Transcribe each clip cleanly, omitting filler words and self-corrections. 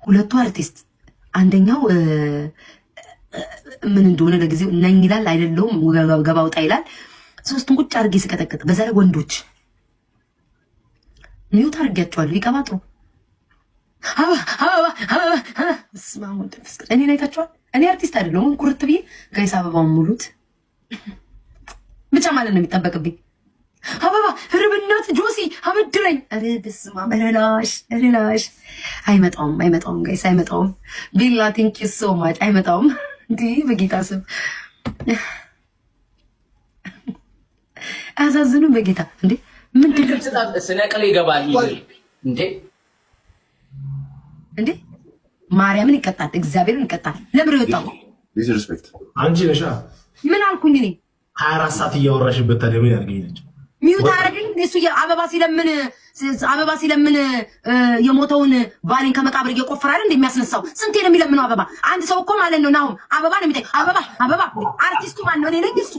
ሁለቱ አርቲስት አንደኛው ምን እንደሆነ ለጊዜው ነኝ ይላል አይደለም ገባ ወጣ ይላል። ሶስቱን ቁጭ አድርጌ ስቀጠቅጥ በዛ ላይ ወንዶች ሚውት አድርጌያቸዋለሁ ይቀባጥሩ እኔ አይታችኋል። እኔ አርቲስት አይደለሁም ኩርት ብዬ ጋይስ አበባውን ሙሉት ብቻ ማለት ነው የሚጠበቅብኝ። አበባ ርብናት ጆሲ አበድረኝ። ኧረ በስመ አብ ላሽ አይመጣውም ጋይስ አይመጣውም። ቢላ ቲንክ ዩ ሶ ማች አይመጣውም። እንዴ በጌታ ስም አሳዝኑ በጌታ እንዴ ምንድን ነው ስነቅል ይገባል እንዴ ማርያምን ይቀጣል፣ እግዚአብሔርን ይቀጣል። ለምን ይወጣው? ዲስሪስፔክት አንቺ ነሻ። ምን አልኩኝ እኔ? 24 ሰዓት እያወራሽበት ታዲያ ምን ያርገኝ ልጅ ሚውት አረግኝ። እሱ አበባ ሲለምን የሞተውን ባሌን ከመቃብር እየቆፈራል እንደሚያስነሳው ስንቴ ነው የሚለምነው አበባ? አንድ ሰው እኮ ማለት ነው ናሁም አበባ ነው የሚጠይቅ። አበባ አርቲስቱ ማን ነው? እኔ ነኝ እሱ።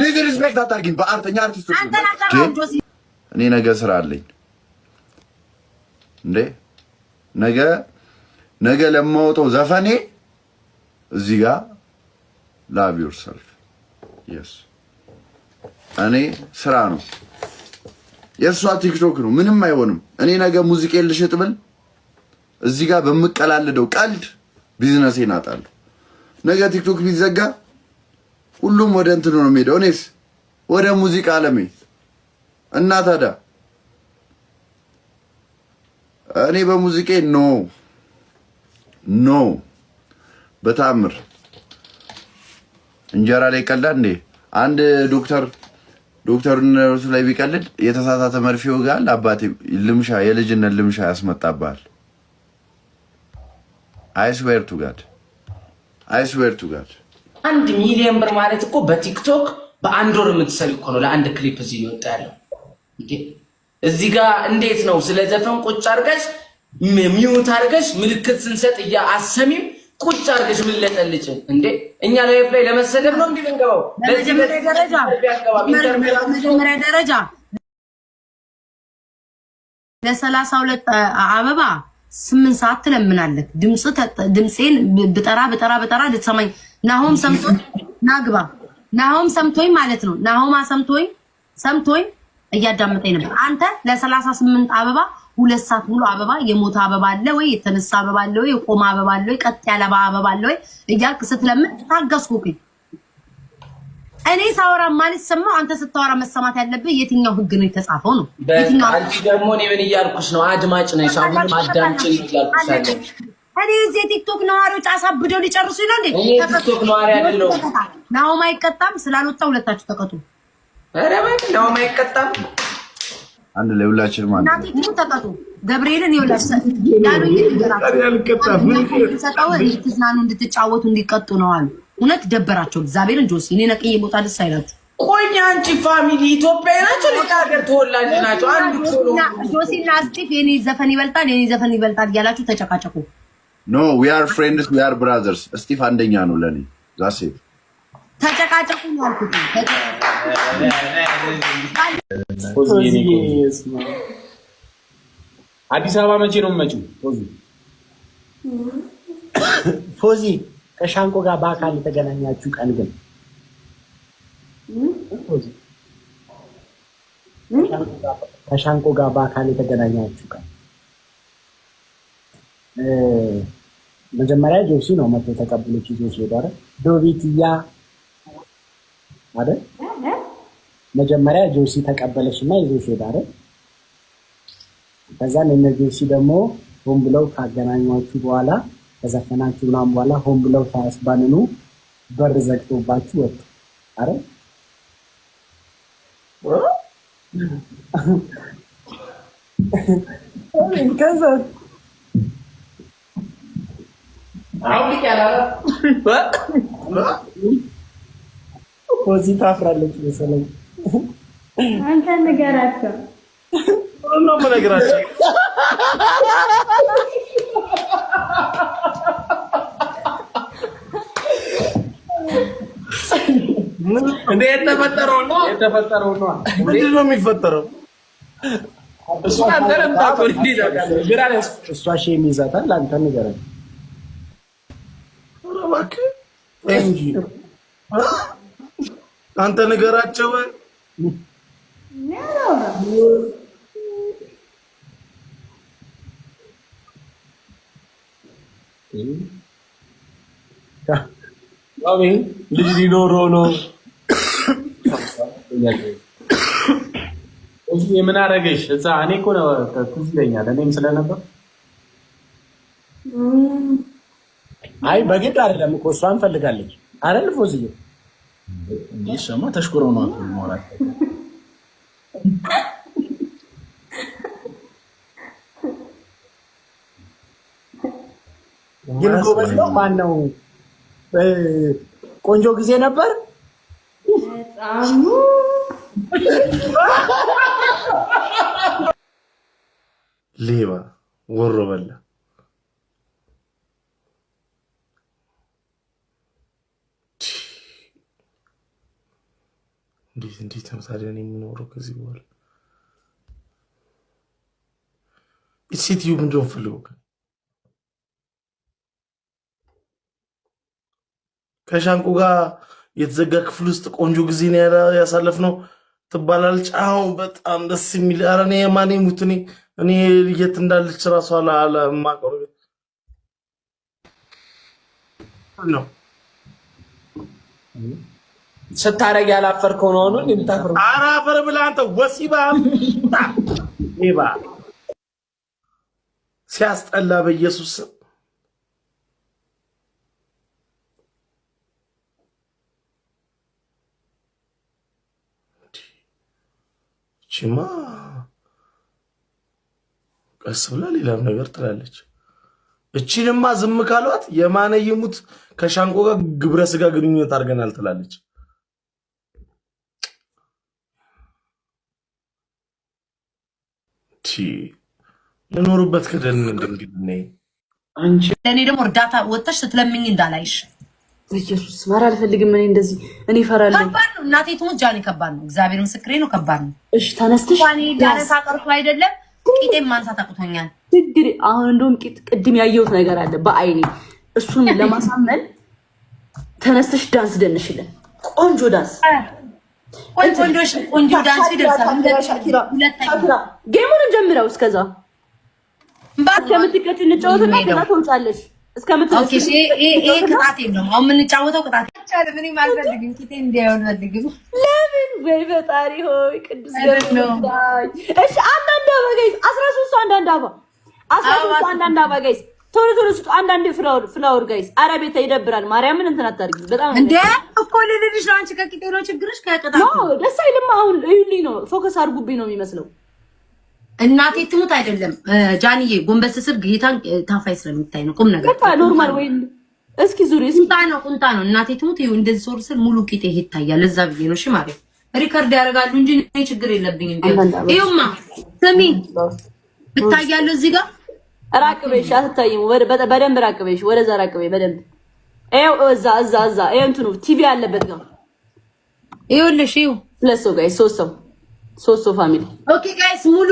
ዲስሪስፔክት አታርጊኝ። በአርተኛ አርቲስቱ አንተ ናቀራው ጆሲ። እኔ ነገ ስራ አለኝ እንዴ ነገ ለማውጣው ዘፈኔ እዚህ ጋር ላቭ ዮርሰልፍ yes እኔ ስራ ነው የሷ ቲክቶክ ነው ምንም አይሆንም። እኔ ነገ ሙዚቃ ልሽጥ ብል እዚህ ጋር በመቀላለደው ቀልድ ቢዝነሴን አጣለሁ። ነገ ቲክቶክ ቢዘጋ ሁሉም ወደ እንትን ነው የሚሄደው፣ እኔስ ወደ ሙዚቃ ዓለሜ እና ታዲያ እኔ በሙዚቃ ኖ በታምር እንጀራ ላይ ቀልዳ እንዴ አንድ ዶክተርነቱ ላይ ቢቀልድ የተሳሳተ መርፌው ጋር አባቴ ልምሻ የልጅነት ልምሻ ያስመጣባል። I swear to God 1 ሚሊዮን ብር ማለት እኮ በቲክቶክ በአንድ ወር የምትሰሪው እኮ ነው ለአንድ ክሊፕ እዚህ ይወጣ ያለው እንዴ። እዚህ ጋር እንዴት ነው ስለ ዘፈን ቁጭ አድርገሽ ሚውት አድርገሽ ምልክት ስንሰጥ አሰሚም ቁጭ አድርገሽ ምን ለጠልጭ እንዴ? እኛ ላይፍ ላይ ለመሰደብ ነው እንዴ እንገባው? በመጀመሪያ ደረጃ ለ32 አበባ 8 ሰዓት ትለምናለህ። ድምጼን ብጠራ ልትሰማኝ ናሆም ሰምቶኝ ማለት ነው። ናሆማ ሰምቶኝ እያዳመጠኝ ነበር። አንተ ለ38 አበባ 2 ሰዓት ሙሉ አበባ የሞተ አበባ አለ ወይ የተነሳ አበባ አለ ወይ የቆመ አበባ አለ ወይ ቀጥ ያለ አበባ አለ ወይ እያልክ ስትለምን ታገስኩኝ። እኔ ሳወራ ማለት ሰማው፣ አንተ ስታወራ መሰማት ያለብህ የትኛው ህግ ነው የተጻፈው ነው? የትኛው አንቺ ደግሞ እኔ ምን እያልኩሽ ነው? አድማጭ ነሽ፣ አሁንም አዳምጪኝ እያልኩሽ አይደል? እኔ እዚህ ቲክቶክ ነዋሪዎች አሳብደው ሊጨርሱ ይላል እንዴ? እኔ ቲክቶክ ነዋሪ አይደለሁም። ናሆም አይቀጣም ስላልወጣ ሁለታችሁ ተቀጡ። ኧረ ማለት ናሆም አይቀጣም። አንድ ላይ ሁላችንም ማለት ነው። ናቲ ተቀጡ። ገብርኤልን ይወላሽ ያሉኝ እንድትዝናኑ እንድትጫወቱ እንዲቀጡ ነው አሉ። እውነት ደበራቸው። እግዚአብሔርን ጆሲ እኔ ነቅዬ ቦታ ደስ አይላችሁ። ቆይ አንቺ ፋሚሊ ኢትዮጵያ ናቸው ለሀገር ተወላጅ ናቸው። አንዱ ጆሲና ስቲፍ የኔ ዘፈን ይበልጣል እያላችሁ ተጨቃጨቁ። ኖ we are friends we are brothers። ስቲፍ አንደኛ ነው ለኔ ዛሴ ተጨቃጨቁ ነው አልኩት። አዲስ አበባ መቼ ነው የምመጪው? ፎዚ ከሻንቆ ጋር በአካል የተገናኛችሁ ቀን ግን ከሻንቆ ጋር በአካል የተገናኛችሁ ቀን መጀመሪያ ጆሲ ነው መጥቶ ተቀብሎች ይዞሽ ሄደ አይደል? ዶቢትያ አይደል? መጀመሪያ ጆሲ ተቀበለሽና ይዞሽ ሄደ አይደል? ከዛ እነ ጆሲ ደግሞ ሆን ብለው ካገናኟችሁ በኋላ ከዘፈናችሁ ምናምን በኋላ ሆን ብለው ሳያስባንኑ በር ዘግቶባችሁ ወጡ አይደል? ከዛ ፖዚቲቭ አፍራለች መሰለኝ። አንተ ንገራቸው ነው ነገራቸው። እንዴ የተፈጠረው ነው ምንድን ነው የሚፈጠረው? እሷ አንተንም ታቆር እንዴት አውቃለሁ? ግራስ እሷ ሼም ይዛታል። አንተ ንገረኝ እባክህ እንጂ አንተ ንገራቸው። አሜን ልጅ ሊኖረው ነው። የምን አደረገሽ? እዛ እኔ እኮ ነው ትዝ ይለኛል። እኔም ስለነበር አይ በግድ አይደለም እኮ እሷን ፈልጋለች አይደል? ፎዝዬ እንዴ ሰማ ተሽኮሮ ነው ማለት ግን ጎበዝ ነው። ማን ነው? ቆንጆ ጊዜ ነበር። ሌባ ወሮ በላ እንዴት ነው ታዲያ የምኖረው ከዚህ በኋላ? ሴትዮ ምንድን ነው ፈልገው ከሻንቁ ጋር የተዘጋ ክፍል ውስጥ ቆንጆ ጊዜ ነው ያሳለፍነው ትባላለች። አሁን በጣም ደስ የሚል ኧረ እኔ የማን ሙት እኔ የት እንዳለች ራሷ አለማቀሩ ነው ስታረግ ያላፈርከው ነው ነው እንታፈር። ኧረ አፈር ብለህ አንተ ወሲባም ሌባ ሲያስጠላ በኢየሱስ ቺማ ቀስ ብላ ሌላም ነገር ትላለች። እቺንማ ዝም ካሏት የማነ ይሙት ከሻንቆ ጋር ግብረ ስጋ ግንኙነት አድርገናል ትላለች። ለኖርበት ከደን እንግዲህ አንቺ ለኔ ደግሞ እርዳታ ወጥተሽ ስትለምኝ እንዳላይሽ ኢየሱስ ማራ አልፈልግም። እኔ እንደዚህ እኔ እፈራለሁ። ከባድ ነው እናቴ ትሙት ጃኒ ከባድ ነው። እግዚአብሔር ምስክሬ ነው ከባድ ነው። እሺ ተነስተሽ ጃኒ ዳነሳ ቀርቶ አይደለም ቂጤም ማንሳት አቅቶኛል። ችግር አሁን እንደውም ቅድም ያየሁት ነገር አለ በአይኔ እሱን ለማሳመን ተነስተሽ ዳንስ ደንሽልን። ቆንጆ ዳንስ ቆንጆ ዳንስ ይደርሳል። ጌሙን ጀምረው እስከዛ እስከምትቀጭ እንጫወትና ከዛ ትወጫለሽ። ኦኬ ይሄ ቅጣት የለውም። አሁን የምንጫወተው ቅጣት ይቻላል። ምንም አልፈልግም። ቂጤ እንዲያውን ፈልግም። ለምን ወይ ፈጣሪ ሆይ ቅዱስ ገብርኤል። እሺ አንዳንድ አበባ ጋይስ 13 አንዳንድ አበባ 13 አንዳንድ አበባ ጋይስ ቶሎ ቶሎ ስጡ። አንዳንድ ፍላወር ጋይስ። ኧረ ቤታ ይደብራል። ማርያምን እንትን አታርጊ። በጣም እንዴ እኮ ልልሽ ነው። አንቺ ከቂጤ ነው ችግርሽ ከቅጣት ነው። ደስ አይልም። አሁን እዩልኝ ነው ፎከስ አድርጉብኝ ነው የሚመስለው። እናቴ ትሙት አይደለም ጃንዬ ጎንበስ ስር ጌታን ታፋይ ስለሚታይ ነው። ቁም ነገር በቃ ኖርማል ወይ እስኪ ዙሪ ቁንጣ ነው። እናቴ ትሙት ይሁን እንደዚህ ሶር ስር ሙሉ ቂጤ ይታያል። እዛ ብዬ ነው። እሺ ማለት ሪከርድ ያደርጋሉ እንጂ እኔ ችግር የለብኝም። ይሁማ ስሚ ብታያለሁ እዚህ ጋር ራቅ በይሽ። አትታይም። በደንብ ራቅ በይሽ። ወደዛ ራቅ በይ በደንብ። ይኸው እዛ ይኸው እንትኑ ቲቪ ያለበት ጋር ይኸውልሽ። ይኸው ሁለት ሰው ጋይስ ሶስት ሰው ፋሚሊ። ኦኬ ጋይስ ሙሉ